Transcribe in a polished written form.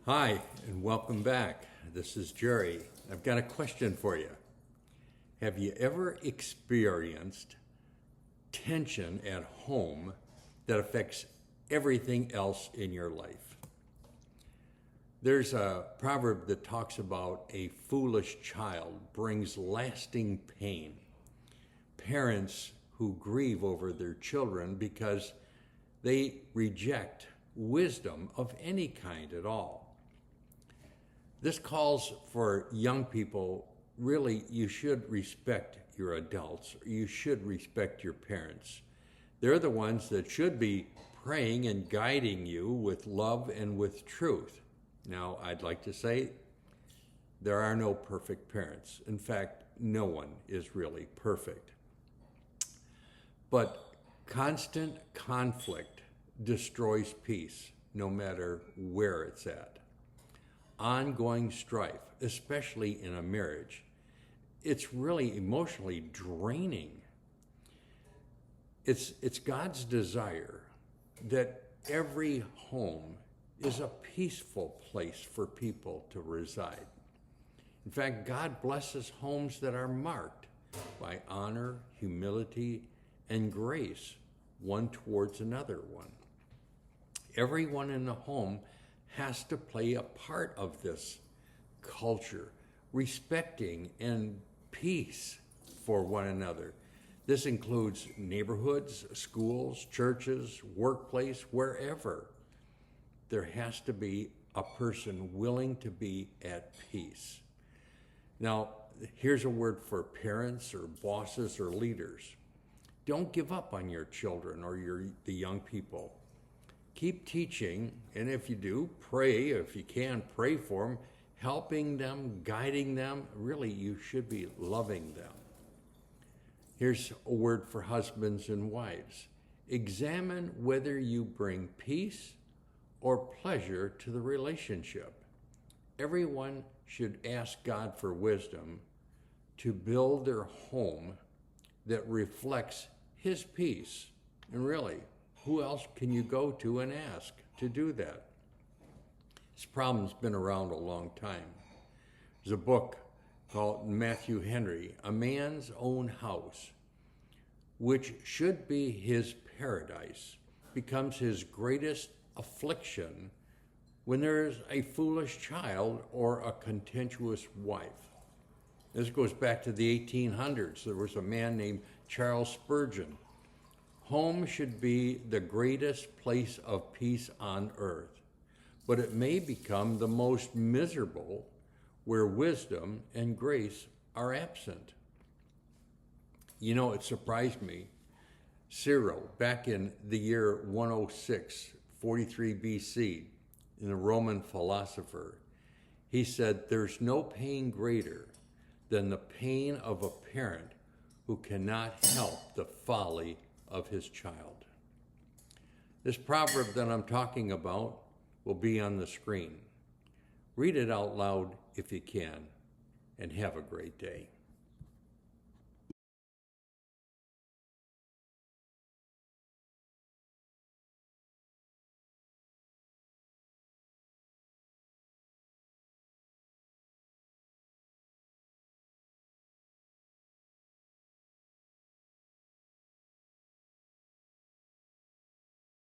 Hi, and welcome back. This is Jerry. I've got a question for you. Have you ever experienced tension at home that affects everything else in your life? There's a proverb that talks about a foolish child brings lasting pain. Parents who grieve over their children because they reject wisdom of any kind at all. This calls for young people. Really, you should respect your adults. You should respect your parents. They're the ones that should be praying and guiding you with love and with truth. Now, I'd like to say there are no perfect parents. In fact, no one is really perfect. But constant conflict destroys peace, no matter where it's at. Ongoing strife, especially in a marriage, it's really emotionally draining. It's God's desire that every home is a peaceful place for people to reside. In fact, God blesses homes that are marked by honor, humility, and grace, one towards another one. Everyone in the home has to play a part of this culture, respecting and peace for one another. This includes neighborhoods, schools, churches, workplace, wherever. There has to be a person willing to be at peace. Now, here's a word for parents or bosses or leaders. Don't give up on your children or the young people. Keep teaching, and if you do, pray. If you can, pray for them, helping them, guiding them. Really, you should be loving them. Here's a word for husbands and wives. Examine whether you bring peace or pleasure to the relationship. Everyone should ask God for wisdom to build their home that reflects His peace. And really, who else can you go to and ask to do that? This problem's been around a long time. There's a book called Matthew Henry, A Man's Own House, which should be his paradise, becomes his greatest affliction when there is a foolish child or a contentious wife. This goes back to the 1800s. There was a man named Charles Spurgeon. Home should be the greatest place of peace on earth, but it may become the most miserable where wisdom and grace are absent. You know, it surprised me. Cyril, back in the year 106, 43 BC, in a Roman philosopher, he said, "There's no pain greater than the pain of a parent who cannot help the folly of his child." This proverb that I'm talking about will be on the screen. Read it out loud if you can, and have a great day.